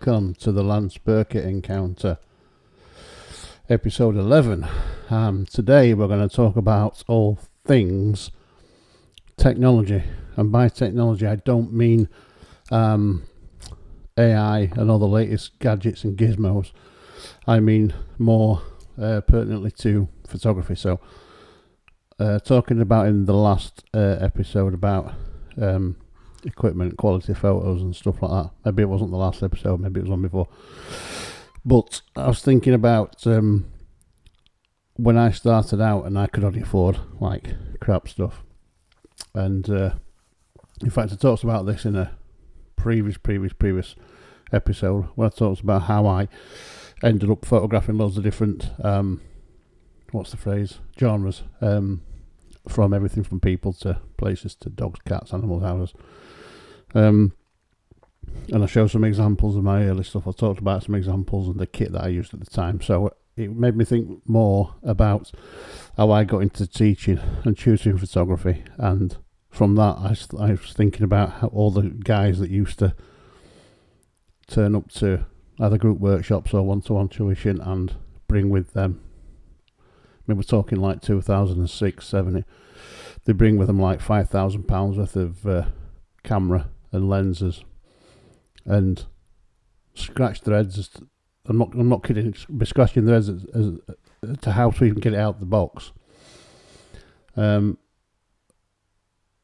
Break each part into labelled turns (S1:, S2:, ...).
S1: welcome to the Lance Burkitt Encounter, episode 11. Today we're going to talk about all things technology, and by technology I don't mean AI and all the latest gadgets and gizmos. I mean more pertinently to photography. So talking about in the last episode about equipment, quality photos and stuff like that. Maybe it wasn't the last episode, maybe it was one before. But I was thinking about when I started out and I could only afford like crap stuff. And in fact I talked about this in a previous episode where I talked about how I ended up photographing loads of different genres, from everything from people to places to dogs, cats, animals, houses. And I showed some examples of my early stuff. I talked about some examples of the kit that I used at the time. So it made me think more about how I got into teaching and tutoring photography. And from that, I was thinking about how all the guys that used to turn up to either group workshops or one-to-one tuition and bring with them. I mean, we're talking like 2006, 7. They bring with them like £5,000 worth of camera and lenses, and scratch their heads. I'm not kidding. Be scratching their heads as to how to even get it out of the box. And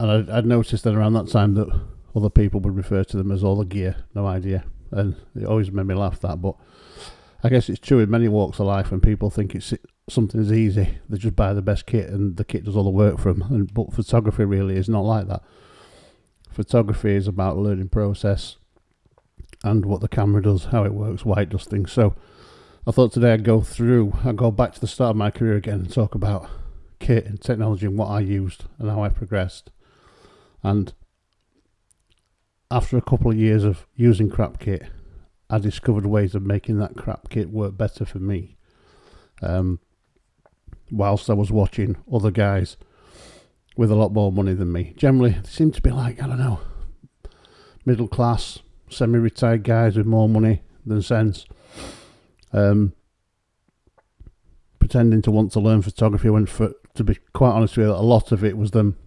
S1: I'd noticed that around that time that other people would refer to them as all the gear, no idea, and it always made me laugh that. But I guess it's true in many walks of life when people think something is easy, they just buy the best kit and the kit does all the work for them. But photography really is not like that. Photography is about learning process and what the camera does, how it works, why it does things. So I thought today I'd go back to the start of my career again and talk about kit and technology and what I used and how I progressed. And after a couple of years of using crap kit, I discovered ways of making that crap kit work better for me. Whilst I was watching other guys with a lot more money than me. Generally, they seem to be like, I don't know, middle class, semi-retired guys with more money than sense. Pretending to want to learn photography when, to be quite honest with you, a lot of it was them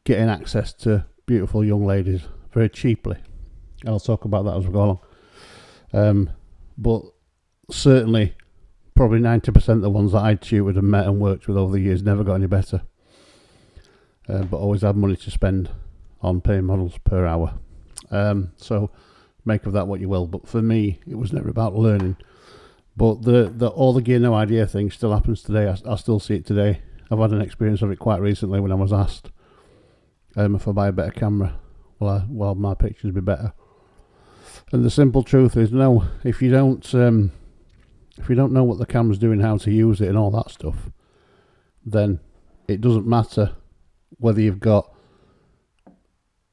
S1: getting access to beautiful young ladies very cheaply. I'll talk about that as we go along. But certainly, probably 90% of the ones that I tutored and met and worked with over the years never got any better. But always had money to spend on paying models per hour. So make of that what you will. But for me, it was never about learning. But the all the gear no idea thing still happens today. I still see it today. I've had an experience of it quite recently when I was asked if I buy a better camera, will my pictures be better? And the simple truth is no. If you don't know what the camera's doing, how to use it and all that stuff, then it doesn't matter whether you've got,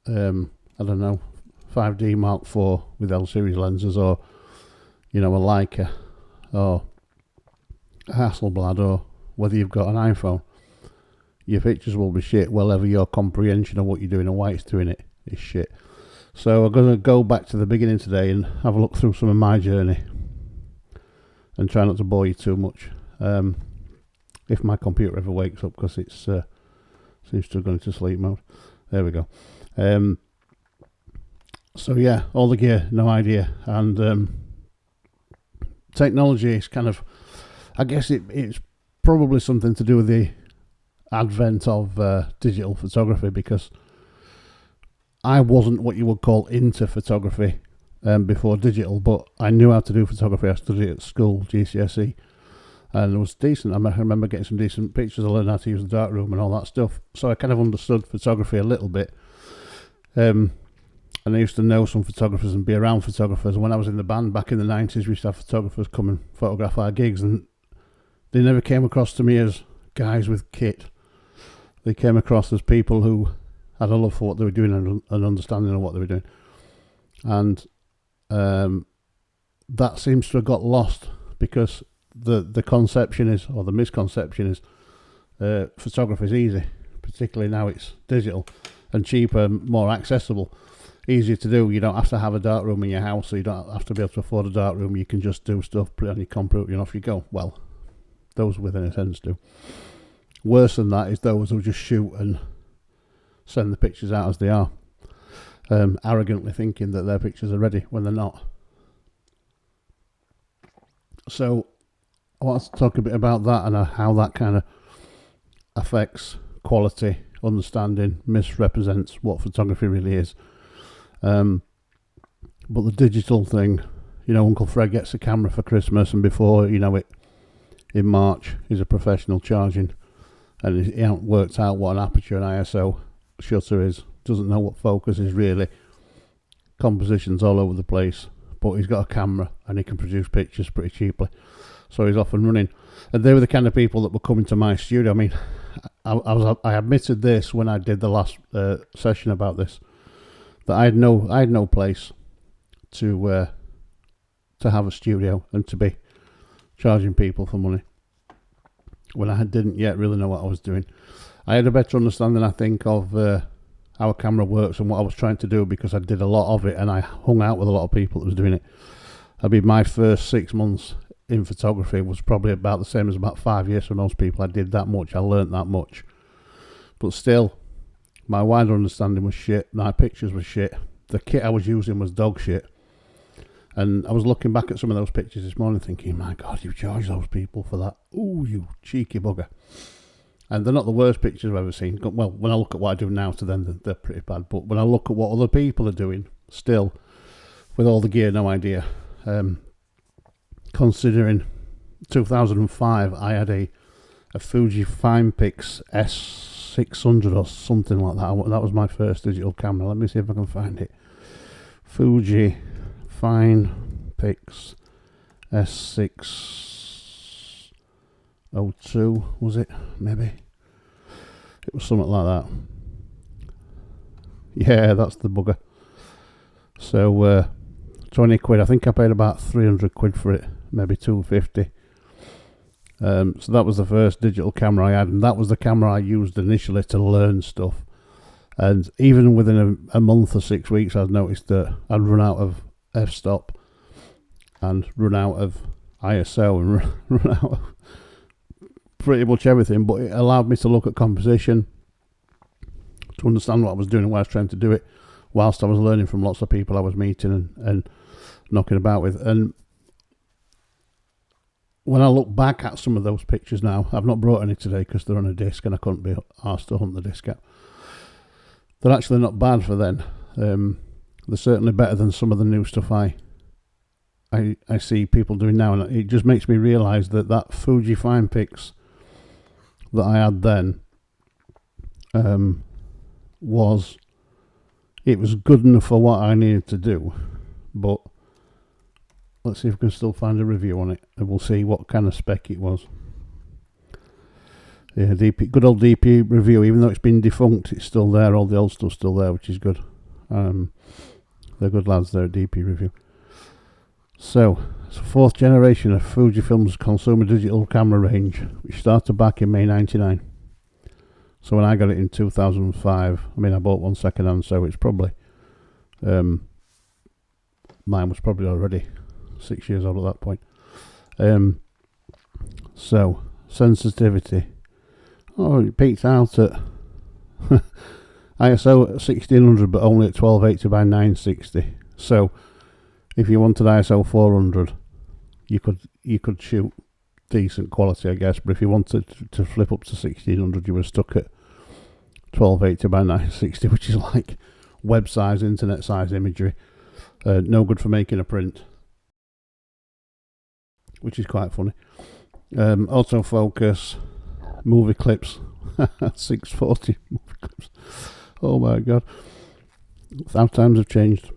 S1: I don't know, 5D Mark IV with L series lenses, or, you know, a Leica, or a Hasselblad, or whether you've got an iPhone. Your pictures will be shit, wherever your comprehension of what you're doing and why it's doing it is shit. So I'm going to go back to the beginning today and have a look through some of my journey, and try not to bore you too much. If my computer ever wakes up, because it's seems to have gone into sleep mode. There we go. So yeah, all the gear, no idea. And technology is kind of, I guess it's probably something to do with the advent of digital photography, because I wasn't what you would call into photography before digital, but I knew how to do photography. I studied at school, GCSE, and it was decent. I remember getting some decent pictures. I learned how to use the darkroom and all that stuff, so I kind of understood photography a little bit. And I used to know some photographers and be around photographers. When I was in the band back in the 90s, we used to have photographers come and photograph our gigs, and they never came across to me as guys with kit. They came across as people who had a love for what they were doing and an understanding of what they were doing. And that seems to have got lost, because the conception is, or the misconception is, photography is easy, particularly now it's digital and cheaper, more accessible. easier to do. You don't have to have a dark room in your house, so you don't have to be able to afford a dark room. You can just do stuff, put it on your computer, and off you go. Well, those within a sense do. Worse than that is those who just shoot and send the pictures out as they are, arrogantly thinking that their pictures are ready when they're not. So I want to talk a bit about that and how that kind of affects quality, understanding, misrepresents what photography really is. But the digital thing, Uncle Fred gets a camera for Christmas, and before you know it, in March, he's a professional charging, and he hasn't worked out what an aperture and ISO shutter is, doesn't know what focus is really, composition's all over the place, but he's got a camera and he can produce pictures pretty cheaply, so he's off and running. And they were the kind of people that were coming to my studio. I mean, I admitted this when I did the last session about this, that I had no place to have a studio and to be charging people for money when I didn't yet really know what I was doing. I had a better understanding, I think, of how a camera works and what I was trying to do, because I did a lot of it and I hung out with a lot of people that was doing it. I mean, my first 6 months in photography was probably about the same as about 5 years for most people. I did that much, I learnt that much, but still my wider understanding was shit, my pictures were shit, the kit I was using was dog shit. And I was looking back at some of those pictures this morning thinking, my God, you charge those people for that. Ooh, you cheeky bugger. And they're not the worst pictures I've ever seen. Well, when I look at what I do now to them, they're pretty bad. But when I look at what other people are doing, still, with all the gear, no idea. Considering 2005, I had a Fuji Finepix S600 or something like that. That was my first digital camera. Let me see if I can find it. Fuji Finepix S602, was it? Maybe. It was something like that. Yeah, that's the bugger. So, 20 quid. I think I paid about 300 quid for it. Maybe 250. So that was the first digital camera I had, and that was the camera I used initially to learn stuff. And even within a month or 6 weeks, I'd noticed that I'd run out of f-stop and run out of ISO and run out of pretty much everything. But it allowed me to look at composition, to understand what I was doing and why I was trying to do it, whilst I was learning from lots of people I was meeting and knocking about with. And when I look back at some of those pictures now, I've not brought any today because they're on a disc and I couldn't be asked to hunt the disc out. They're actually not bad for then. They're certainly better than some of the new stuff I see people doing now, and it just makes me realise that Fuji Finepix that I had then was good enough for what I needed to do. But let's see if we can still find a review on it, and we'll see what kind of spec it was. Yeah, good old DP review. Even though it's been defunct, it's still there. All the old stuff's still there, which is good. They're good lads there at DP review. So, it's a fourth generation of Fujifilm's consumer digital camera range, which started back in May '99. So when I got it in 2005, I mean, I bought one second hand, so it's probably mine was probably already 6 years old at that point. So sensitivity. Oh, it peaked out at ISO at 1600, but only at 1280 by 960. So if you wanted ISO 400, you could shoot decent quality, I guess. But if you wanted to flip up to 1600, you were stuck at 1280 by 960, which is like web size, internet size imagery. No good for making a print, which is quite funny. Autofocus, movie clips, 640 movie clips. Oh my God, how times have changed.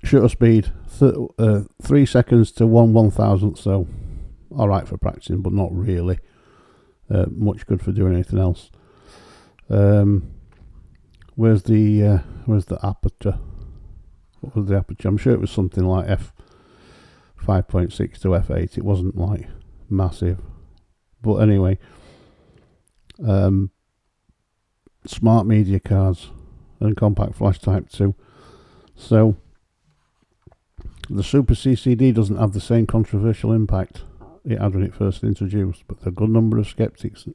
S1: Shutter speed, 3 seconds to 1/1000th, so alright for practicing, but not really much good for doing anything else. Where's the aperture? What was the aperture? I'm sure it was something like f5.6 to f8. It wasn't like massive, but anyway. Smart media cards and compact flash type 2. So the Super CCD doesn't have the same controversial impact it had when it first introduced, but there are a good number of skeptics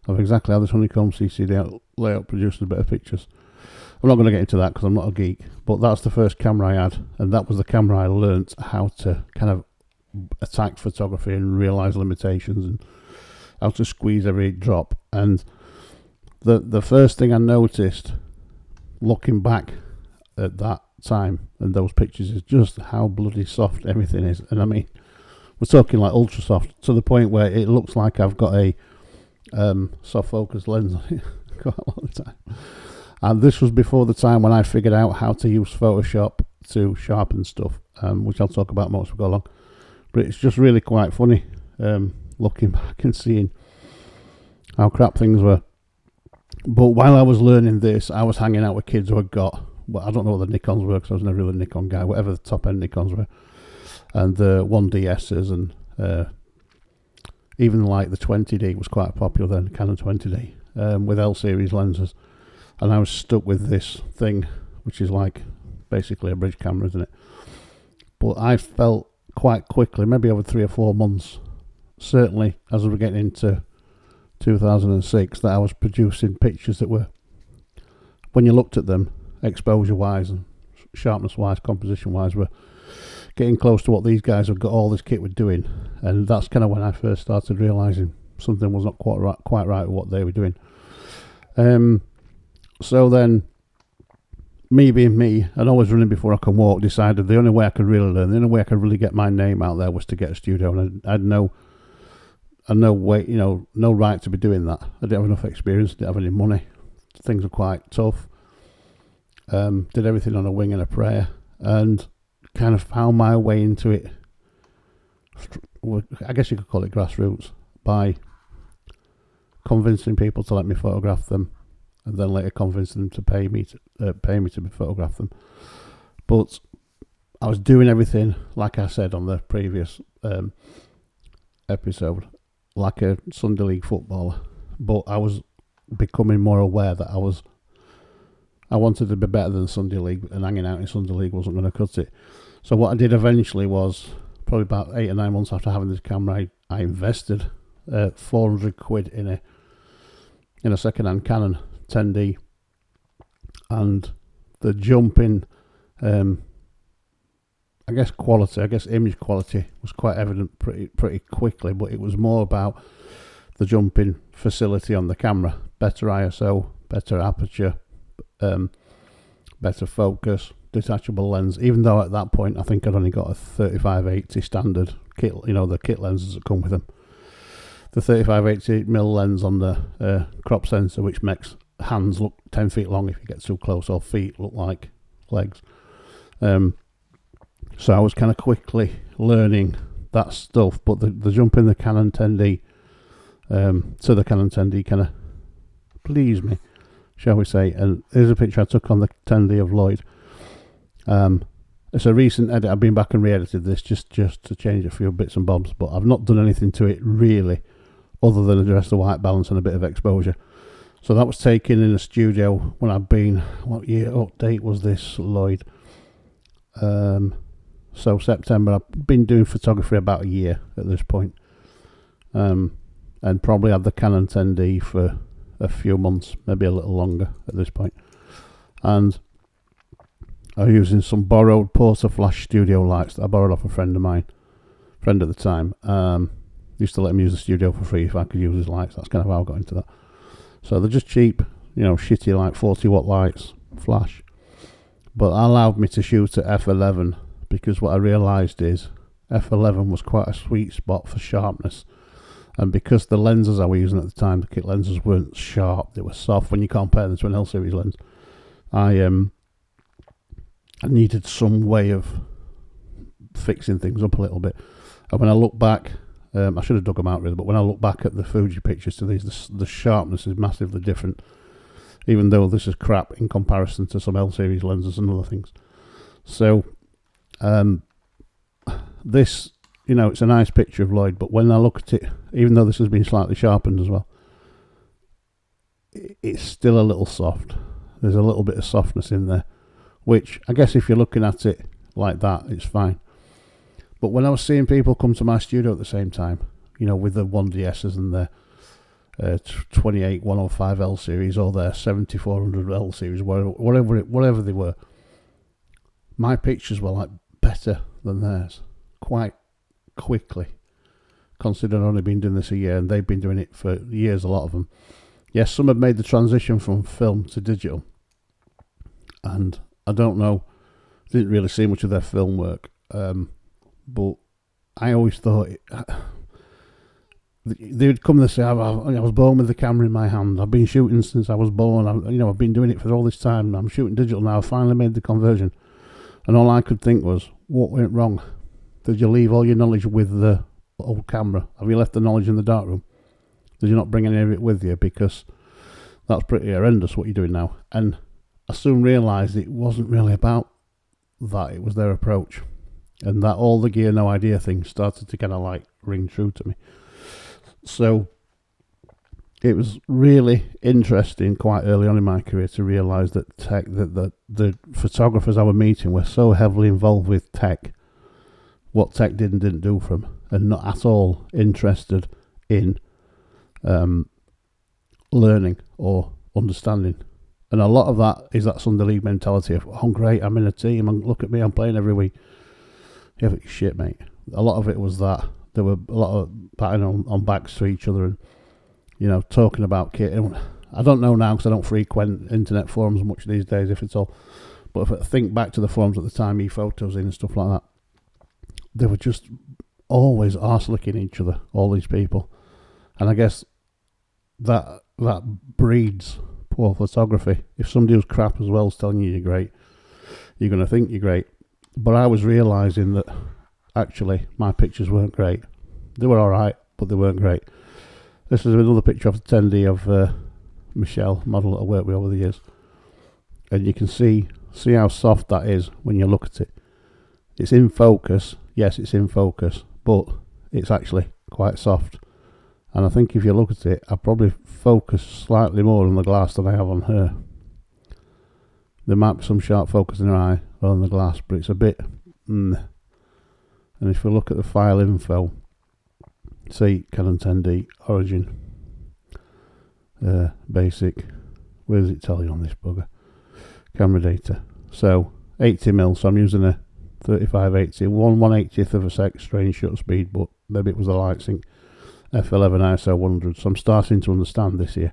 S1: of exactly how this honeycomb CCD layout produces better pictures. I'm not going to get into that because I'm not a geek, but that's the first camera I had, and that was the camera I learnt how to kind of attack photography and realise limitations and how to squeeze every drop. And the first thing I noticed looking back at that time and those pictures is just how bloody soft everything is. And I mean, we're talking like ultra soft, to the point where it looks like I've got a soft focus lens on it quite a lot of the time. And this was before the time when I figured out how to use Photoshop to sharpen stuff, which I'll talk about more as we go along. But it's just really quite funny looking back and seeing how crap things were. But while I was learning this, I was hanging out with kids who had got, well, I don't know what the Nikons were because I was never really a Nikon guy, whatever the top end Nikons were, and the 1DSs, and even like the 20D was quite popular then, Canon 20D, with L series lenses. And I was stuck with this thing, which is like basically a bridge camera, isn't it? But I felt quite quickly, maybe over 3 or 4 months, certainly as we were getting into 2006, that I was producing pictures that were, when you looked at them, exposure wise and sharpness wise, composition wise, were getting close to what these guys had got all this kit were doing. And that's kind of when I first started realising something was not quite right with what they were doing. So then, me being me, and always running before I can walk, decided the only way I could really learn, the only way I could really get my name out there was to get a studio, and I had no way, no right to be doing that. I didn't have enough experience, didn't have any money. Things were quite tough. Did everything on a wing and a prayer, and kind of found my way into it. I guess you could call it grassroots, by convincing people to let me photograph them, and then later convincing them to pay me to photograph them. But I was doing everything, like I said on the previous episode, like a Sunday League footballer. But I was becoming more aware that I wanted to be better than Sunday League, and hanging out in Sunday League wasn't going to cut it. So what I did eventually was, probably about 8 or 9 months after having this camera, I invested 400 quid in a second-hand Canon 10D, and the jump in image quality was quite evident pretty quickly. But it was more about the jump in facility on the camera, better ISO, better aperture, better focus, detachable lens. Even though at that point I think I'd only got a 35-80 standard kit, the kit lenses that come with them. The 35-80mm lens on the crop sensor, which makes hands look 10 feet long if you get too close, or feet look like legs. So I was kind of quickly learning that stuff. But the jump in the Canon 10D to the Canon 10D kind of pleased me, shall we say. And here's a picture I took on the 10D of Lloyd. It's a recent edit. I've been back and re-edited this just to change a few bits and bobs, but I've not done anything to it really, other than address the white balance and a bit of exposure. So that was taken in a studio when I'd been, what date was this, Lloyd? So September. I've been doing photography about a year at this point, and probably had the Canon 10D for a few months, maybe a little longer at this point. And I was using some borrowed Porta Flash studio lights that I borrowed off a friend of mine, friend at the time. Used to let him use the studio for free if I could use his lights. That's kind of how I got into that. So they're just cheap, shitty like 40-watt lights, flash. But that allowed me to shoot at f11, because what I realised is f11 was quite a sweet spot for sharpness. And because the lenses I was using at the time, the kit lenses, weren't sharp, they were soft when you compare them to an L series lens. I needed some way of fixing things up a little bit. And when I look back, I should have dug them out really, but when I look back at the Fuji pictures to these, the sharpness is massively different, even though this is crap in comparison to some L series lenses and other things. So this, it's a nice picture of Lloyd, but when I look at it, even though this has been slightly sharpened as well, it's still a little soft. There's a little bit of softness in there, which I guess if you're looking at it like that, it's fine. But when I was seeing people come to my studio at the same time, you know, with the 1DSs and the 28105L series or their 7400L series, whatever they were, my pictures were like better than theirs quite quickly, considering I've only been doing this a year and they've been doing it for years, a lot of them. Yes, some have made the transition from film to digital, and I don't know, didn't really see much of their film work, but I always thought they would come and say, I was born with the camera in my hand, I've been shooting since I was born, I've been doing it for all this time, I'm shooting digital now, I finally made the conversion. And all I could think was, what went wrong? Did you leave all your knowledge with the old camera? Have you left the knowledge in the darkroom? Did you not bring any of it with you? Because that's pretty horrendous what you're doing now. And I soon realised it wasn't really about that, it was their approach. And that all the gear, no idea thing started to kind of like ring true to me. So it was really interesting quite early on in my career to realise that the photographers I was meeting were so heavily involved with tech, what tech did and didn't do for them, and not at all interested in learning or understanding. And a lot of that is that Sunday League mentality of, oh great, I'm in a team, and look at me, I'm playing every week. Yeah, but shit, mate. A lot of it was that. There were a lot of patting on backs to each other and, you know, talking about kit. I don't know now because I don't frequent internet forums much these days, if at all. But if I think back to the forums at the time, ePhotos in and stuff like that, they were just always arse-licking each other, all these people. And I guess that breeds poor photography. If somebody who's crap as well is telling you you're great, you're going to think you're great. But I was realising that actually my pictures weren't great. They were alright, but they weren't great. This is another picture of the 10D of Michelle, model that I worked with over the years. And you can see how soft that is when you look at it. It's in focus, yes, it's in focus, but it's actually quite soft. And I think if you look at it, I probably focus slightly more on the glass than I have on her. There might be some sharp focus in her eye on the glass, but it's a bit... And if we look at the file info, see Canon 10D, origin, basic, where does it tell you on this bugger? Camera data. So 80mm, so I'm using a 3580, 1/180th of a sec strange shutter speed, but maybe it was a light sync, f11 ISO 100, so I'm starting to understand this here.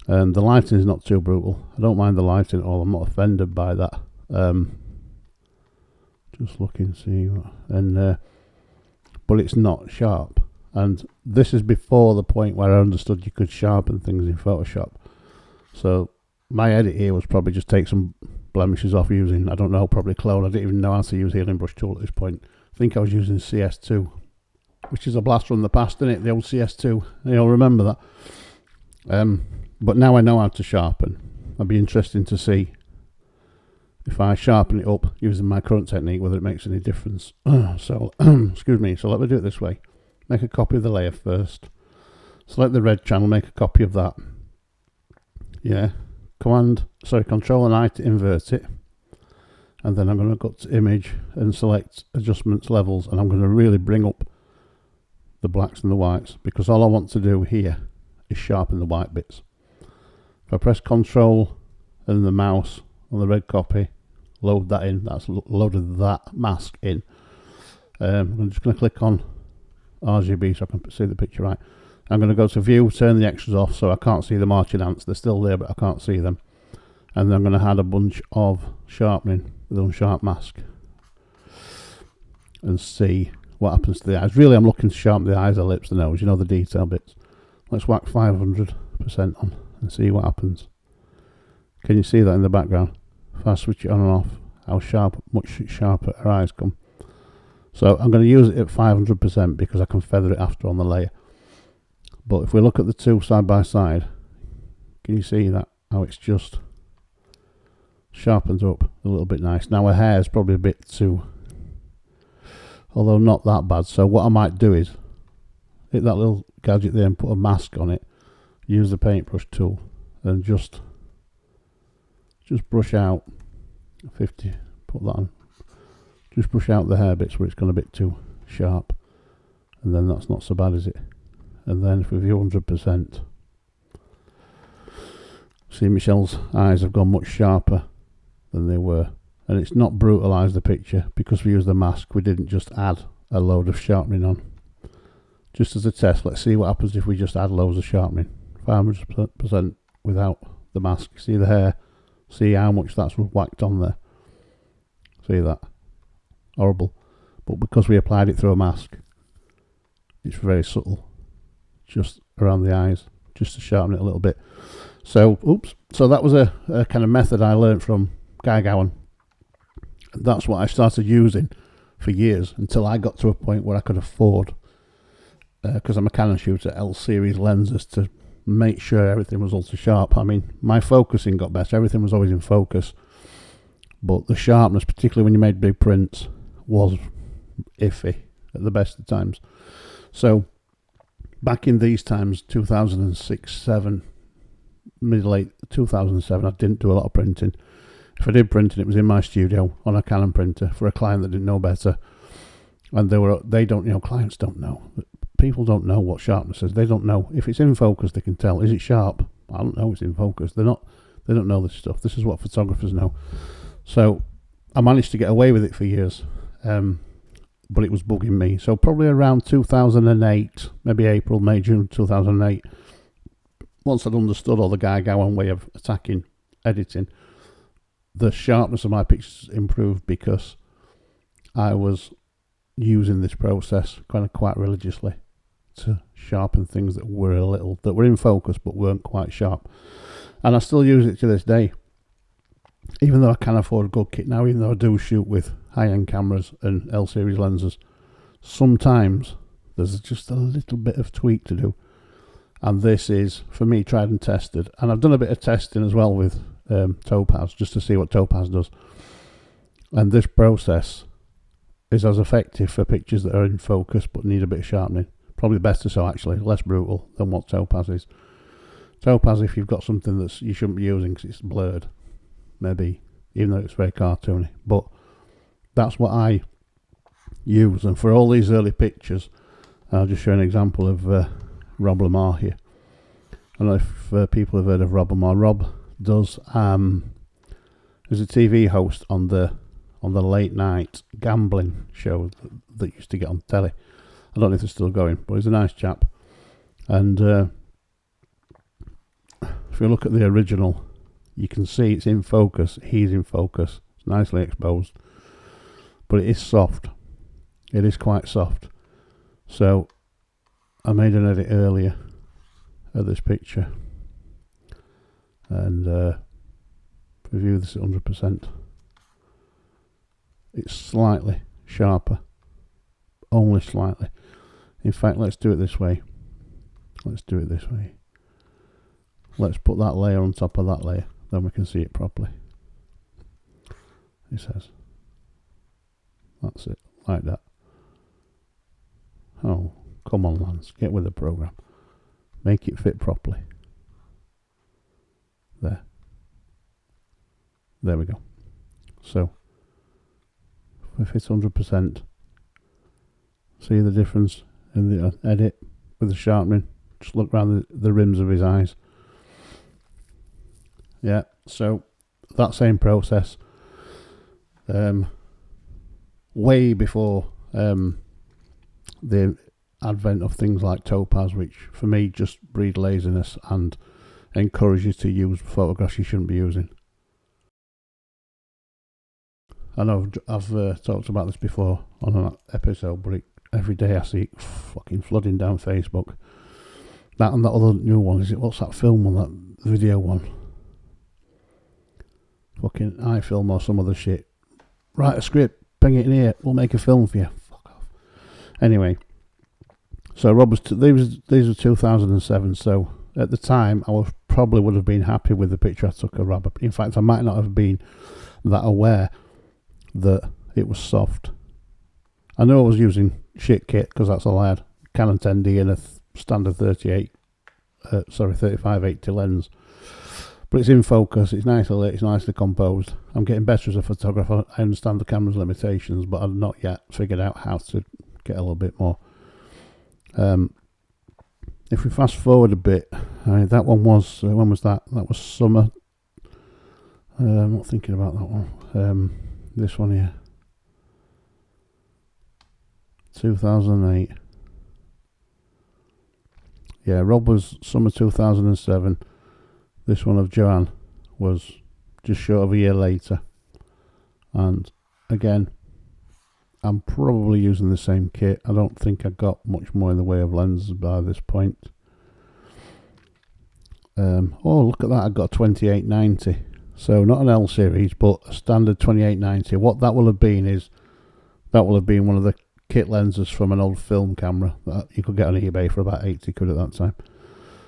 S1: And the lighting is not too brutal. I don't mind the lighting at all, I'm not offended by that. Just looking, see what, and but it's not sharp. And this is before the point where I understood you could sharpen things in Photoshop. So my edit here was probably just take some blemishes off using, I don't know, probably clone. I didn't even know how to use healing brush tool at this point. I think I was using CS2, which is a blast from the past, isn't it? The old CS2. You'll remember that. But now I know how to sharpen. It'll be interesting to see if I sharpen it up using my current technique, whether it makes any difference. So, excuse me, so let me do it this way. Make a copy of the layer first. Select the red channel, make a copy of that. Yeah. Control and I to invert it. And then I'm going to go to image and select adjustments levels, and I'm going to really bring up the blacks and the whites, because all I want to do here is sharpen the white bits. If I press Control and the mouse on the red copy, load that in, that's loaded that mask in. I'm just going to click on RGB so I can see the picture right. I'm going to go to view, turn the extras off so I can't see the marching ants. They're still there but I can't see them. And then I'm going to add a bunch of sharpening with unsharp mask and see what happens to the eyes. Really I'm looking to sharpen the eyes, the lips, the nose, you know, the detail bits. Let's whack 500% on and see what happens. Can you see that in the background? If I switch it on and off, how sharp, much sharper her eyes come. So I'm going to use it at 500% because I can feather it after on the layer. But if we look at the two side by side, can you see that, how it's just sharpened up a little bit nice. Now her hair is probably a bit too, although not that bad. So what I might do is hit that little gadget there and put a mask on it, use the paintbrush tool and just brush out 50, put that on. Just brush out the hair bits where it's gone a bit too sharp, and then that's not so bad, is it? And then if we view 100%, see Michelle's eyes have gone much sharper than they were, and it's not brutalised the picture because we used the mask. We didn't just add a load of sharpening on. Just as a test, let's see what happens if we just add loads of sharpening. 500% without the mask. See the hair? See how much that's whacked on there? See that? Horrible. But because we applied it through a mask, it's very subtle. Just around the eyes, just to sharpen it a little bit. So, so that was a kind of method I learned from Guy Gowan. That's what I started using for years until I got to a point where I could afford, because I'm a Canon shooter, L-series lenses to make sure everything was ultra sharp. I mean, my focusing got better. Everything was always in focus. But the sharpness, particularly when you made big prints, was iffy at the best of times. So, back in these times, 2006, 7, mid-late 2007, I didn't do a lot of printing. If I did printing, it was in my studio on a Canon printer for a client that didn't know better. And clients don't know. People don't know what sharpness is. They don't know. If it's in focus, they can tell. Is it sharp? I don't know. It's in focus. They don't know this stuff. This is what photographers know. So I managed to get away with it for years. But it was bugging me. So probably around 2008, maybe April, May, June 2008, once I'd understood all the Guy Gowan way of attacking editing, the sharpness of my pictures improved because I was using this process kind of quite religiously to sharpen things that were in focus but weren't quite sharp. And I still use it to this day. Even though I can afford a good kit now, even though I do shoot with high-end cameras and L-series lenses, sometimes there's just a little bit of tweak to do. And this is, for me, tried and tested. And I've done a bit of testing as well with Topaz, just to see what Topaz does. And this process is as effective for pictures that are in focus but need a bit of sharpening. Probably better so, actually, less brutal than what Topaz is. Topaz, if you've got something that you shouldn't be using because it's blurred, maybe, even though it's very cartoony. But that's what I use. And for all these early pictures, I'll just show an example of Rob Lamar here. I don't know if people have heard of Rob Lamar. Rob does is a TV host on the late night gambling show that used to get on telly. I don't know if it's still going, but he's a nice chap. And if you look at the original, you can see it's in focus. He's in focus. It's nicely exposed, but it is soft. It is quite soft. So I made an edit earlier of this picture, and review this at 100%. It's slightly sharper, only slightly. In fact, let's do it this way. Let's put that layer on top of that layer, then we can see it properly. It says, that's it, like that. Oh, come on, Lance, get with the program. Make it fit properly. There we go. So, if it's 100%, see the difference in the edit with the sharpening. Just look around the rims of his eyes. Yeah, so that same process, way before the advent of things like Topaz, which for me just breed laziness and encourage you to use photographs you shouldn't be using. I know I've talked about this before on an episode, but every day I see it fucking flooding down Facebook. That and that other new one, what's that film one, that video one? Fucking iFilm or some other shit. Write a script, bring it in here, we'll make a film for you. Fuck off. Anyway, so Rob these were 2007, so at the time I probably would have been happy with the picture I took of Rob. In fact, I might not have been that aware that it was soft. I know I was using shit kit because that's all I had. Canon 10D and a standard 35-80 lens. But it's in focus, it's nicely lit, it's nicely composed. I'm getting better as a photographer. I understand the camera's limitations, but I've not yet figured out how to get a little bit more. If we fast forward a bit, that one was, when was that? That was summer. I'm not thinking about that one. This one here. 2008. Yeah, Rob was summer 2007. This one of Joanne was just short of a year later. And again, I'm probably using the same kit. I don't think I got much more in the way of lenses by this point. Oh, look at that, I got a 2890. So not an L series, but a standard 2890. What that will have been is, that will have been one of the kit lenses from an old film camera that you could get on eBay for about 80 quid at that time.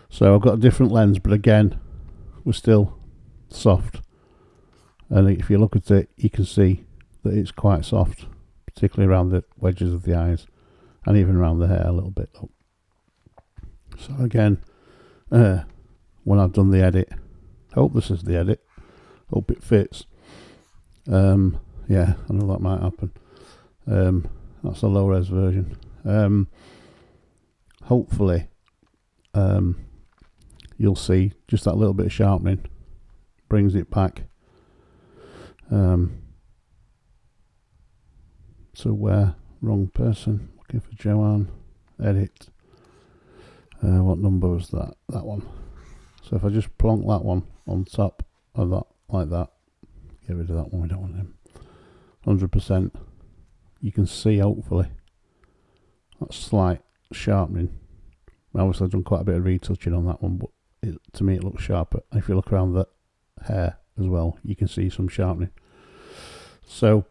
S1: So I've got a different lens, but again, we're still soft. And if you look at it, you can see that it's quite soft, particularly around the wedges of the eyes, and even around the hair a little bit. So again, when I've done the edit, hope this is the edit, hope it fits. Yeah, I know that might happen. That's a low res version. Hopefully you'll see just that little bit of sharpening brings it back to where, wrong person, looking for Joanne, edit. What number was that? That one. So if I just plonk that one on top of that, like that, get rid of that one, we don't want him. 100%. You can see, hopefully, that slight sharpening. Obviously I've done quite a bit of retouching on that one, but to me it looks sharper. If you look around the hair as well, you can see some sharpening. So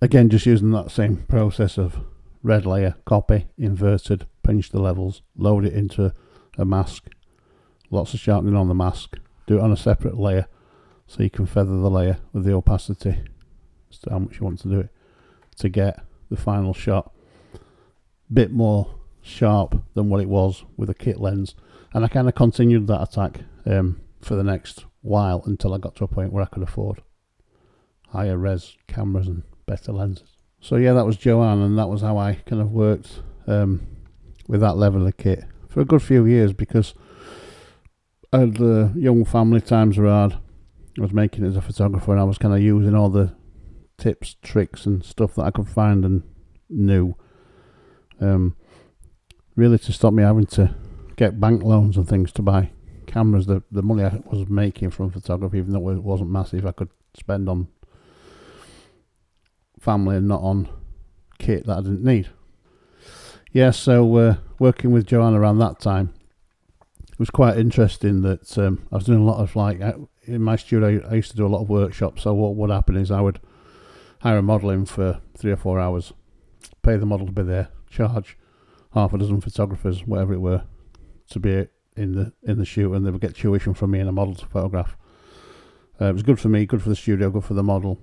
S1: again, just using that same process of red layer, copy, inverted, pinch the levels, load it into a mask, lots of sharpening on the mask, do it on a separate layer so you can feather the layer with the opacity as to how much you want to do it, to get the final shot bit more sharp than what it was with a kit lens. And I kind of continued that attack for the next while until I got to a point where I could afford higher res cameras and better lenses. So yeah, that was Joanne, and that was how I kind of worked with that level of kit for a good few years, because I had the young family, times were hard. I was making it as a photographer, and I was kind of using all the tips, tricks and stuff that I could find and knew, really to stop me having to get bank loans and things to buy cameras. The money I was making from photography, even though it wasn't massive, I could spend on family and not on kit that I didn't need. Yeah, so working with Joanne around that time, it was quite interesting that I was doing a lot of, like, in my studio I used to do a lot of workshops. So what would happen is I would hire a model in for 3 or 4 hours, pay the model to be there, charge half a dozen photographers, whatever it were, to be in the shoot, and they would get tuition from me and a model to photograph. It was good for me, good for the studio, good for the model.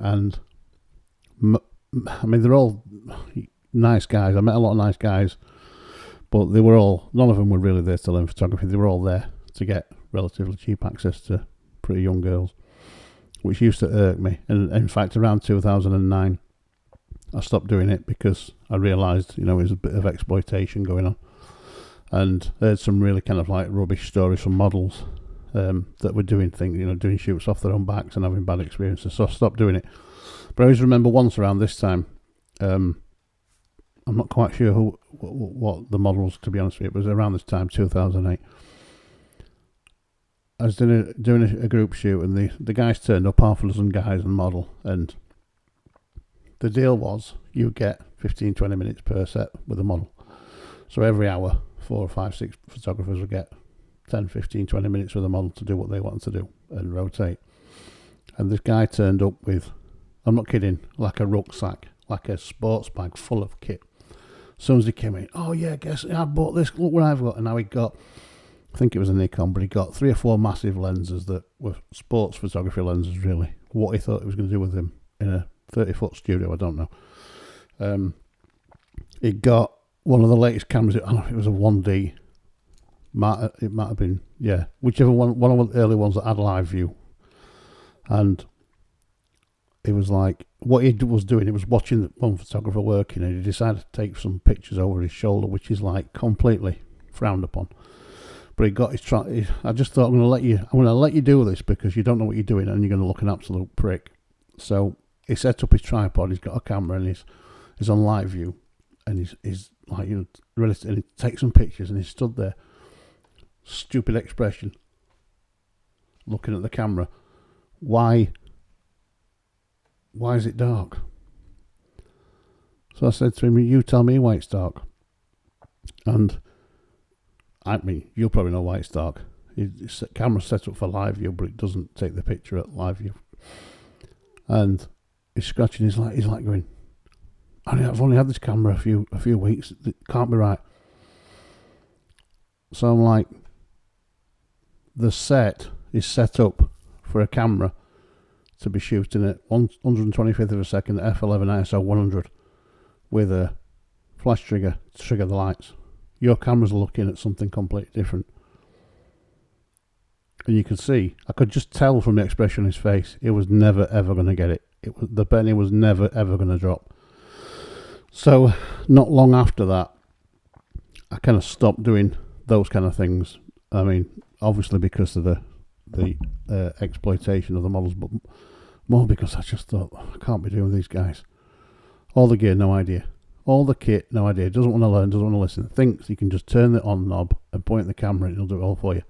S1: And I mean, they're all nice guys. I met a lot of nice guys, but they were all, none of them were really there to learn photography. They were all there to get relatively cheap access to pretty young girls, which used to irk me. And in fact, around 2009, I stopped doing it because I realised, you know, there was a bit of exploitation going on. And I heard some really kind of like rubbish stories from models that were doing things, you know, doing shoots off their own backs and having bad experiences. So I stopped doing it. But I always remember once around this time, I'm not quite sure what the model was, to be honest with you. It was around this time, 2008. I was doing a group shoot, and the guys turned up, half a dozen guys and model, and the deal was you get 15-20 minutes per set with a model. So every hour, 4 or 5, 6 photographers would get 10, 15, 20 minutes with a model to do what they wanted to do and rotate. And this guy turned up with, I'm not kidding, like a rucksack, like a sports bag full of kit. As soon as he came in, oh yeah, guess I bought this, look what I've got. And now he got, I think it was a Nikon, but he got 3 or 4 massive lenses that were sports photography lenses, really. What he thought he was going to do with them in a 30-foot studio, I don't know. He got one of the latest cameras, I don't know if it was a 1D It might have been, yeah, whichever one of the early ones that had live view. And it was like, what he was doing, he was watching one photographer working, and he decided to take some pictures over his shoulder, which is like completely frowned upon. But he got his I just thought, I'm going to let you do this because you don't know what you're doing and you're going to look an absolute prick. So he set up his tripod, he's got a camera, and he's on live view, and he's like, ready to, and he takes some pictures, and he stood there, stupid expression, looking at the camera. Why is it dark? So I said to him, you tell me why it's dark. And I mean, you'll probably know why it's dark. The camera's set up for live view, but it doesn't take the picture at live view. And he's scratching. He's like going, I've only had this camera a few weeks. It can't be right. So I'm like, the set is set up for a camera to be shooting at 125th of a second at f11 ISO 100 with a flash trigger to trigger the lights. Your camera's looking at something completely different. And you could see, I could just tell from the expression on his face, he was never ever going to get it. The penny was never ever going to drop. So not long after that, I kind of stopped doing those kind of things. I mean, obviously because of the exploitation of the models, but more because I just thought, I can't be doing with these guys. All the gear, no idea. All the kit, no idea. Doesn't want to learn, doesn't want to listen. Thinks you can just turn the on knob and point the camera and it'll do it all for you.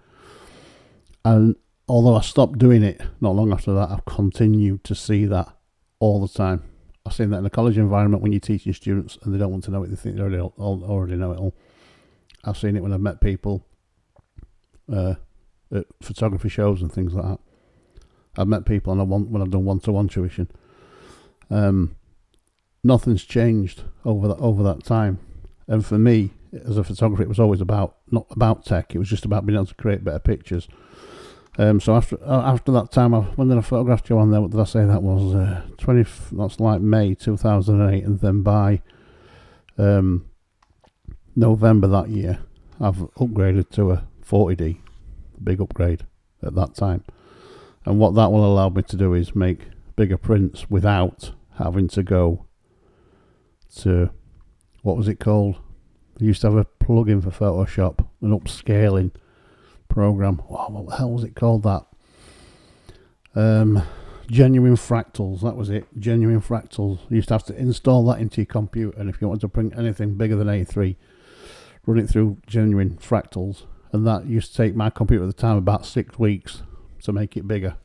S1: And although I stopped doing it not long after that, I've continued to see that all the time. I've seen that in a college environment when you're teaching students and they don't want to know it, they think they already know it all. I've seen it when I've met people at photography shows and things like that. I've met people when I've done one-to-one tuition. Nothing's changed over that time. And for me, as a photographer, it was always not about tech. It was just about being able to create better pictures. So after that time, when did I photograph you on there? What did I say that was? That's like May 2008, and then by November that year, I've upgraded to a 40D, big upgrade at that time. And what that will allow me to do is make bigger prints without having to go to, what was it called? I used to have a plug-in for Photoshop, an upscaling program. Oh, what the hell was it called that? Genuine Fractals, that was it. Genuine Fractals. You used to have to install that into your computer, and if you wanted to print anything bigger than A3, run it through Genuine Fractals, and that used to take my computer at the time about 6 weeks to make it bigger.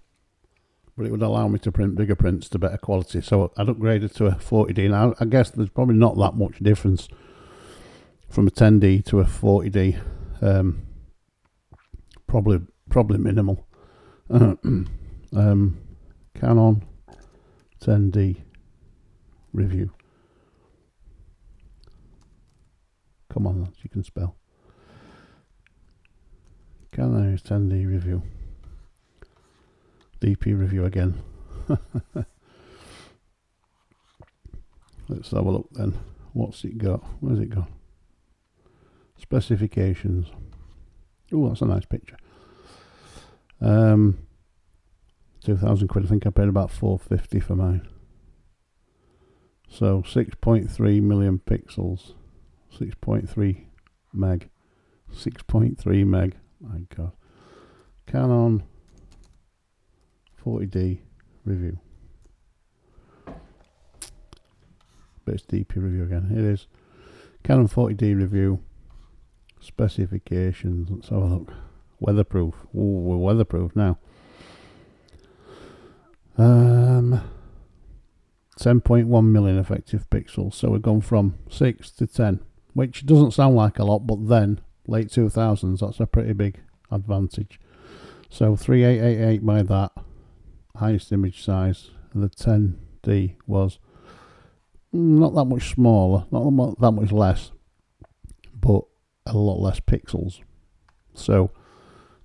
S1: But it would allow me to print bigger prints to better quality. So I'd upgraded to a 40D. Now I guess there's probably not that much difference from a 10D to a 40D. Probably minimal. Canon 10D review. Come on, lads, you can spell. Canon 10D review. DP review again. Let's have a look then. What's it got? Where's it gone? Specifications. Oh, that's a nice picture. 2,000 quid. I think I paid about 450 for mine. So 6.3 million pixels. 6.3 meg. 6.3 meg. My God. Canon 40D review. But it's DP review again. It is. Canon 40D review. Specifications. Let's have a look. Weatherproof. Oh, we're weatherproof now. 10.1 million effective pixels. So we've gone from 6 to 10, which doesn't sound like a lot, but then late 2000s, that's a pretty big advantage. So 3888 by that, highest image size, and the 10D was not that much smaller, not that much less, but a lot less pixels. So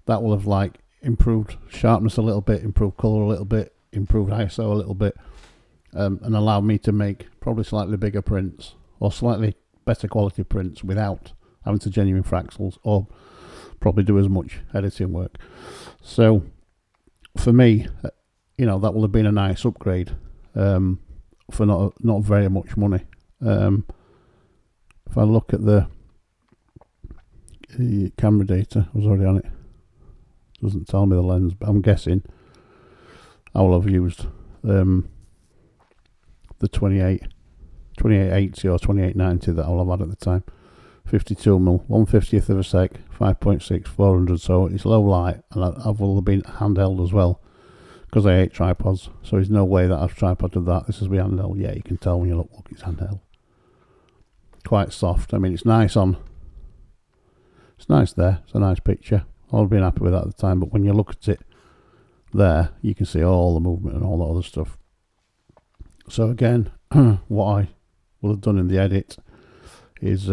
S1: that will have like improved sharpness a little bit, improved color a little bit, improved ISO a little bit, and allow me to make probably slightly bigger prints or slightly better quality prints without having to genuine fractals, or probably do as much editing work. So for me, you know, that will have been a nice upgrade for not very much money. If I look at the camera data, I was already on it. Doesn't tell me the lens, but I'm guessing I will have used the 2880 or 2890 that I'll have had at the time. 52mm, 1/50th of a sec, 5.6, 400. So it's low light, and I will have been handheld as well, because I hate tripods. So there's no way that I've tripoded that. This is my handheld. Yeah, you can tell when you look it's handheld. Quite soft. I mean, it's nice on. It's nice there. It's a nice picture. I've been happy with that at the time, but when you look at it there, you can see all the movement and all that other stuff. So again, what I will have done in the edit is,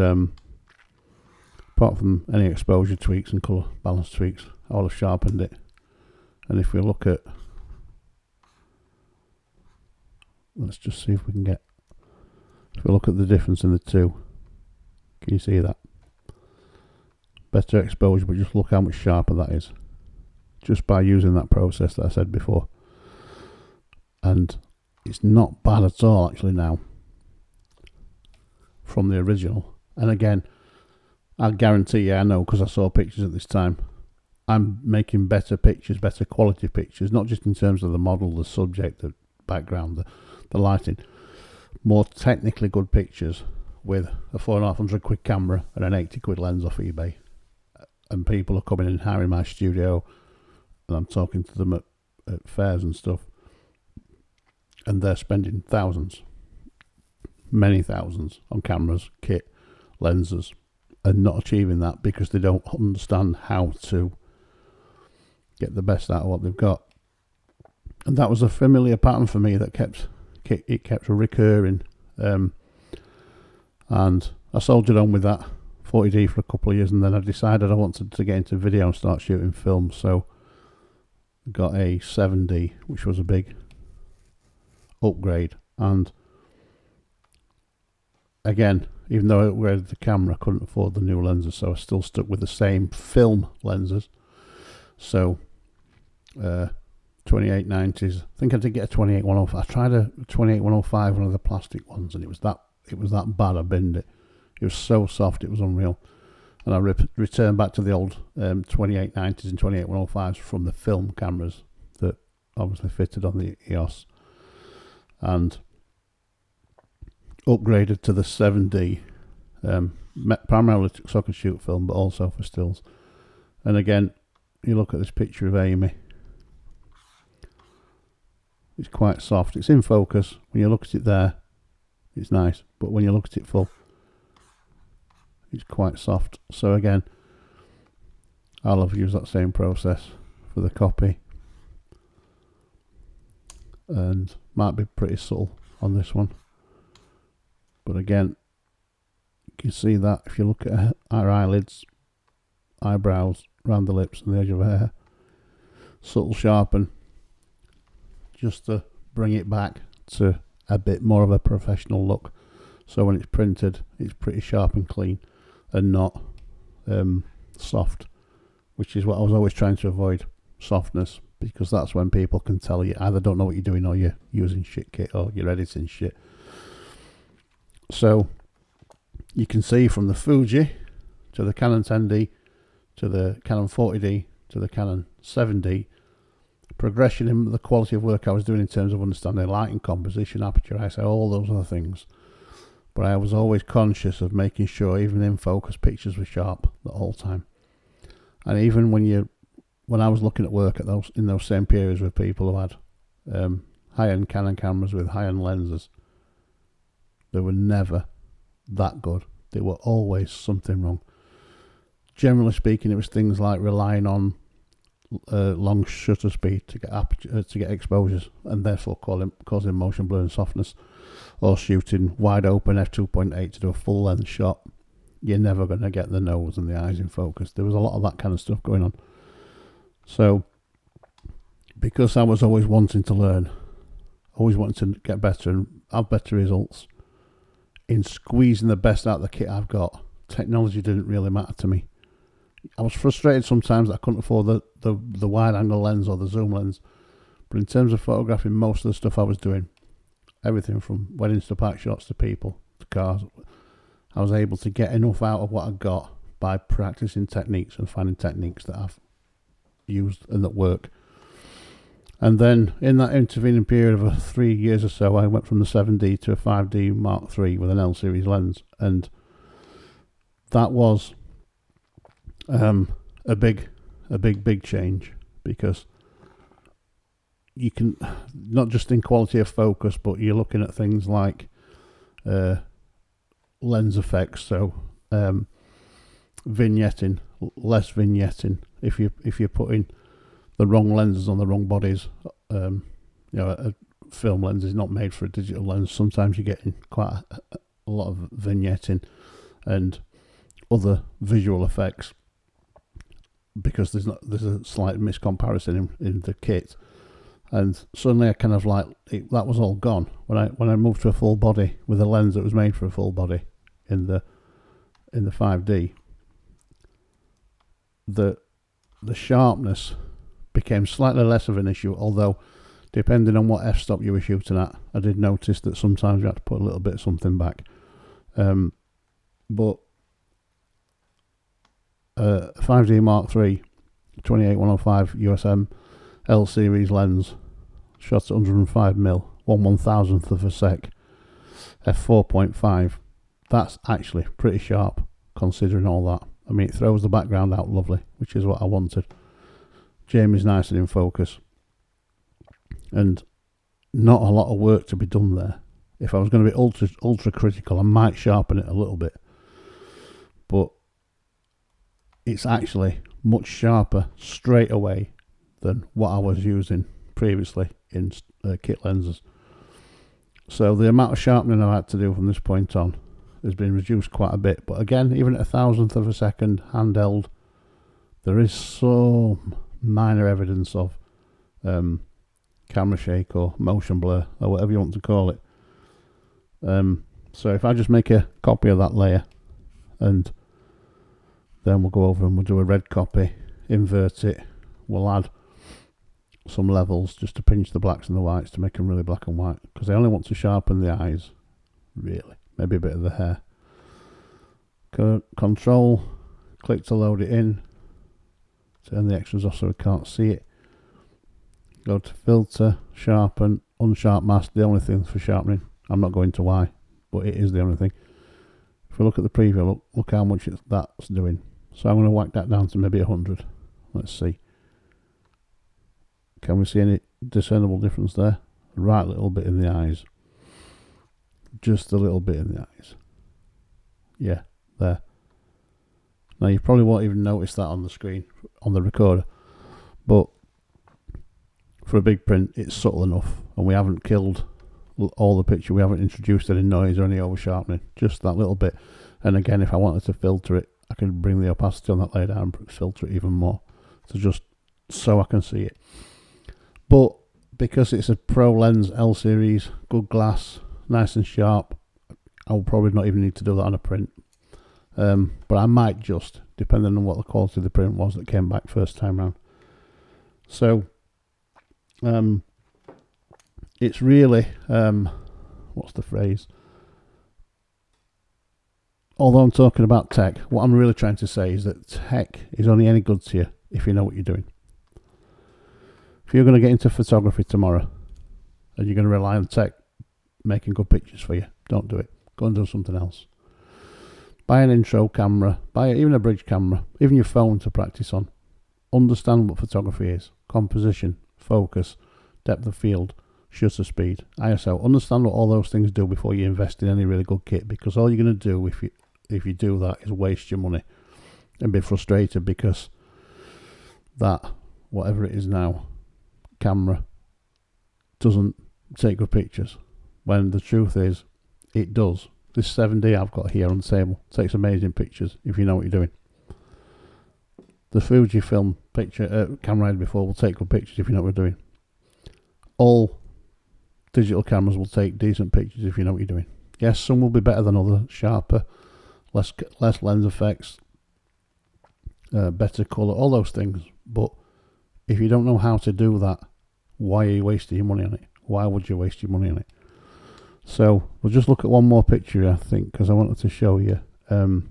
S1: apart from any exposure tweaks and colour balance tweaks, I will have sharpened it. And if we look at, let's just see if we can get, if we look at the difference in the two, can you see that? Better exposure, but just look how much sharper that is, just by using that process that I said before. And it's not bad at all actually now from the original. And again, I guarantee you, I know because I saw pictures at this time, I'm making better pictures, better quality pictures, not just in terms of the model, the subject, the background, the lighting, more technically good pictures with a 4,500 quid camera and an 80 quid lens off eBay. And people are coming in and hiring my studio, and I'm talking to them at fairs and stuff, and they're spending thousands, many thousands, on cameras, kit, lenses, and not achieving that because they don't understand how to get the best out of what they've got. And that was a familiar pattern for me that kept recurring, and I soldiered on with that 40D for a couple of years, and then I decided I wanted to get into video and start shooting film. So I got a 7D, which was a big upgrade. And again, even though I upgraded the camera, I couldn't afford the new lenses, so I still stuck with the same film lenses. So 2890s. I think I did get a 28-105. I tried a 28-105, one of the plastic ones, and it was that bad. I binned it. It was so soft, it was unreal. And I returned back to the old 2890s and 28-105s from the film cameras that obviously fitted on the EOS, and upgraded to the 7D, primarily so I could shoot film, but also for stills. And again, you look at this picture of Amy. It's quite soft. It's in focus. When you look at it there, it's nice, but when you look at it full, it's quite soft. So again, I'll have used that same process for the copy, and might be pretty subtle on this one, but again, you can see that if you look at her eyelids, eyebrows, around the lips and the edge of her hair, subtle sharpen, just to bring it back to a bit more of a professional look. So when it's printed, it's pretty sharp and clean, and not soft, which is what I was always trying to avoid, softness, because that's when people can tell you either don't know what you're doing, or you're using shit kit, or you're editing shit. So you can see from the Fuji to the Canon 10D to the Canon 40D to the Canon 7D, progression in the quality of work I was doing in terms of understanding lighting, composition, aperture, ISO, all those other things. But I was always conscious of making sure even in focus pictures were sharp the whole time. And even when I was looking at work at in those same periods with people who had high-end Canon cameras with high-end lenses, they were never that good. They were always something wrong. Generally speaking, it was things like relying on long shutter speed to get exposures, and therefore causing motion blur and softness, or shooting wide open f2.8 to do a full length shot. You're never going to get the nose and the eyes in focus. There was a lot of that kind of stuff going on. So because I was always wanting to learn, always wanting to get better and have better results in squeezing the best out of the kit I've got, technology didn't really matter to me. I was frustrated sometimes that I couldn't afford the wide angle lens or the zoom lens. But in terms of photographing most of the stuff I was doing, everything from weddings to pack shots to people to cars, I was able to get enough out of what I got by practicing techniques and finding techniques that I've used and that work. And then in that intervening period of 3 years or so, I went from the 7D to a 5D Mark III with an L series lens, and that was a big change, because you can, not just in quality of focus, but you're looking at things like lens effects, so vignetting, less vignetting. If you're putting the wrong lenses on the wrong bodies, you know, a film lens is not made for a digital lens. Sometimes you're getting quite a lot of vignetting and other visual effects, because there's a slight miscomparison in the kit. And suddenly I kind of like that was all gone when I moved to a full body with a lens that was made for a full body in the 5D. The sharpness became slightly less of an issue, although depending on what f-stop you were shooting at, I did notice that sometimes you had to put a little bit of something back. But 5D Mark III 28-105 USM L series lens, shot at 105mm, 1/1000th of a sec, f4.5. That's actually pretty sharp considering all that. I mean, it throws the background out lovely, which is what I wanted. Jamie's nice and in focus, and not a lot of work to be done there. If I was going to be ultra critical, I might sharpen it a little bit, but it's actually much sharper straight away than what I was using previously in kit lenses. So the amount of sharpening I've had to do from this point on has been reduced quite a bit. But again, even at 1/1000th of a second handheld, there is some minor evidence of camera shake or motion blur or whatever you want to call it. So if I just make a copy of that layer, and then we'll go over and we'll do a red copy, invert it, we'll add some levels just to pinch the blacks and the whites to make them really black and white, because I only want to sharpen the eyes, really, maybe a bit of the hair. Control, click to load it in, turn the extras off so we can't see it, go to filter, sharpen, unsharp mask, the only thing for sharpening. I'm not going to why, but it is the only thing. If we look at the preview, look how much that's doing. So I'm going to whack that down to maybe 100. Let's see. Can we see any discernible difference there? Right little bit in the eyes. Just a little bit in the eyes. Yeah, there. Now you probably won't even notice that on the screen, on the recorder. But for a big print, it's subtle enough. And we haven't killed all the picture. We haven't introduced any noise or any over sharpening. Just that little bit. And again, if I wanted to filter it, I can bring the opacity on that layer down and filter it even more. So just so I can see it. But because it's a Pro Lens L series, good glass, nice and sharp, I'll probably not even need to do that on a print. But I might just, depending on what the quality of the print was that came back first time round. So it's really, what's the phrase? Although I'm talking about tech, what I'm really trying to say is that tech is only any good to you if you know what you're doing. If you're going to get into photography tomorrow and you're going to rely on tech making good pictures for you, don't do it. Go and do something else. Buy an intro camera, buy even a bridge camera, even your phone to practice on. Understand what photography is: composition, focus, depth of field, shutter speed, ISO. Understand what all those things do before you invest in any really good kit, because all you're going to do if you do that is waste your money and be frustrated because that, whatever it is now, camera doesn't take good pictures, when the truth is it does. This 7D I've got here on the table takes amazing pictures if you know what you're doing. The Fujifilm camera I had before will take good pictures if you know what you're doing. All digital cameras will take decent pictures if you know what you're doing. Yes, some will be better than others, sharper, less lens effects, better colour, all those things. But if you don't know how to do that, why are you wasting your money on it? Why would you waste your money on it? So we'll just look at one more picture, I think, because I wanted to show you the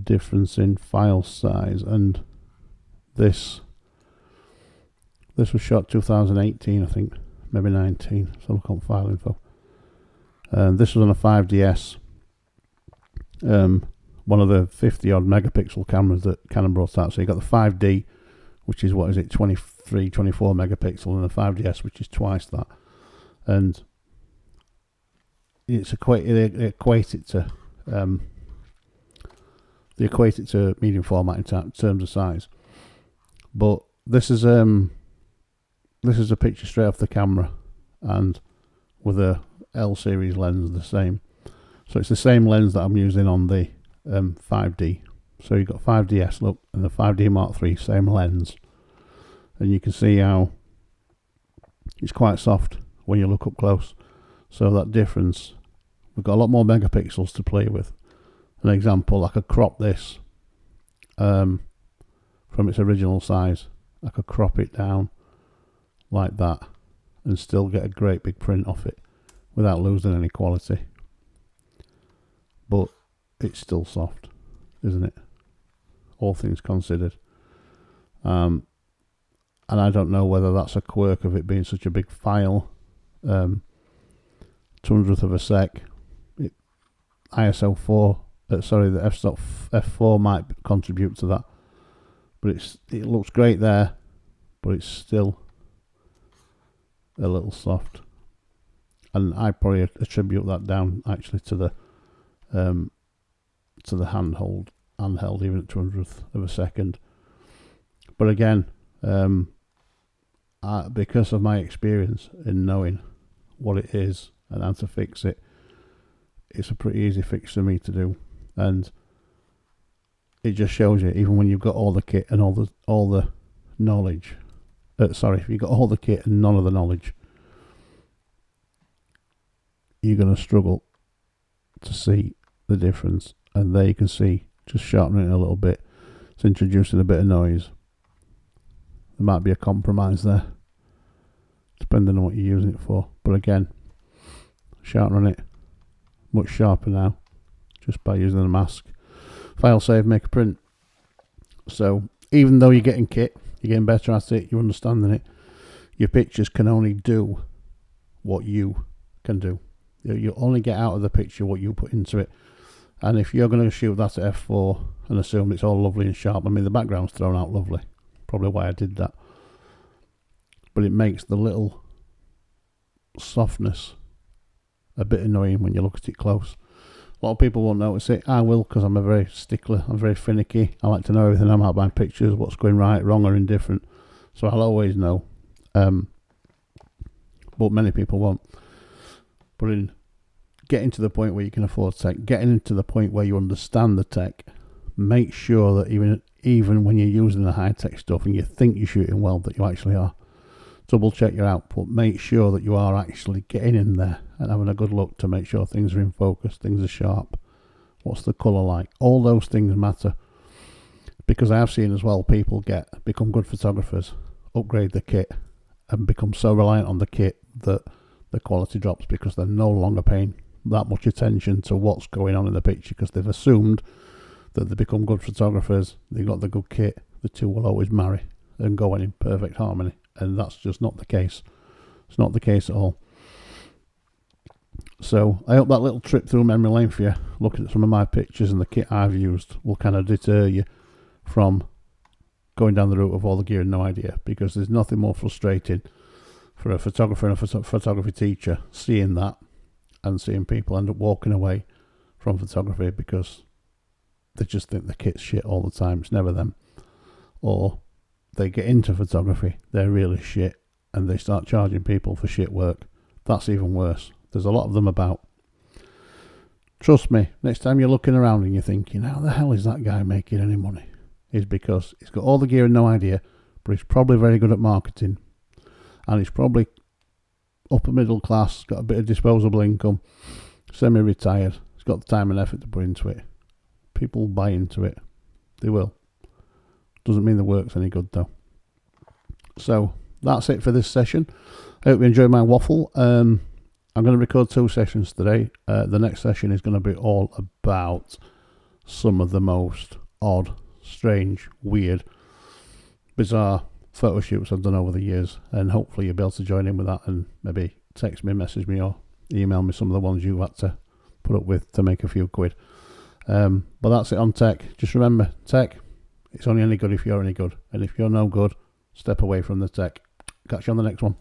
S1: difference in file size. And this was shot 2018, I think, maybe 19. So look on file info. This was on a 5DS, one of the 50 odd megapixel cameras that Canon brought out. So you got the 5D, which is, what is it, 23, 24 megapixel, and the 5DS, which is twice that. And it's they equate it to medium format in terms of size. But this is a picture straight off the camera, and with a L series lens, the same. So it's the same lens that I'm using on the 5D. So you've got 5DS, look, and the 5D Mark III, same lens. And you can see how it's quite soft when you look up close. So that difference, we've got a lot more megapixels to play with. An example, I could crop this from its original size. I could crop it down like that and still get a great big print off it without losing any quality. But it's still soft, isn't it? All things considered. And I don't know whether that's a quirk of it being such a big file. 200th of a sec. ISO 4, the f-stop f4 might contribute to that. But it looks great there, but it's still a little soft. And I probably attribute that down actually to the handheld, even at 200th of a second. But again, because of my experience in knowing what it is and how to fix it, it's a pretty easy fix for me to do. And it just shows you, even when you've got all the kit and all the knowledge, if you've got all the kit and none of the knowledge, you're going to struggle to see the difference. And there you can see, just sharpening it a little bit, it's introducing a bit of noise. There might be a compromise there, depending on what you're using it for. But again, sharpening it much sharper now, just by using the mask. File save, make a print. So even though you're getting kit, you're getting better at it, you're understanding it, your pictures can only do what you can do. You only get out of the picture what you put into it. And if you're going to shoot that at f4 and assume it's all lovely and sharp, I mean, the background's thrown out lovely, probably why I did that, but it makes the little softness a bit annoying when you look at it close. A lot of people won't notice it. I will, because I'm a very stickler, I'm very finicky. I like to know everything about my pictures, what's going right, wrong or indifferent, so I'll always know. But many people won't. But in getting to the point where you can afford tech, getting to the point where you understand the tech, make sure that even when you're using the high-tech stuff and you think you're shooting well, that you actually are. Double check your output, make sure that you are actually getting in there and having a good look to make sure things are in focus, things are sharp, what's the colour like, all those things matter. Because I have seen as well, people become good photographers, upgrade the kit and become so reliant on the kit that the quality drops, because they're no longer paying that much attention to what's going on in the picture, because they've assumed that they become good photographers, they've got the good kit, the two will always marry and go in perfect harmony. And that's just not the case. It's not the case at all. So I hope that little trip through memory lane for you, looking at some of my pictures and the kit I've used, will kind of deter you from going down the route of all the gear and no idea, because there's nothing more frustrating for a photographer and a photography teacher seeing that and seeing people end up walking away from photography because they just think the kit's shit all the time. It's never them. Or they get into photography, they're really shit, and they start charging people for shit work. That's even worse. There's a lot of them about. Trust me, next time you're looking around and you're thinking, how the hell is that guy making any money? It's because he's got all the gear and no idea, but he's probably very good at marketing, and he's probably upper middle class, got a bit of disposable income, semi-retired, he's got the time and effort to put into it. People buy into it. They will. Doesn't mean the work's any good though. So that's it for this session. I hope you enjoyed my waffle. I'm going to record 2 sessions today. The next session is going to be all about some of the most odd, strange, weird, bizarre photo shoots I've done over the years, and hopefully you'll be able to join in with that and maybe text me, message me, or email me some of the ones you had to put up with to make a few quid. But that's it on tech. Just remember, tech, it's only any good if you're any good, and if you're no good, step away from the tech. Catch you on the next one.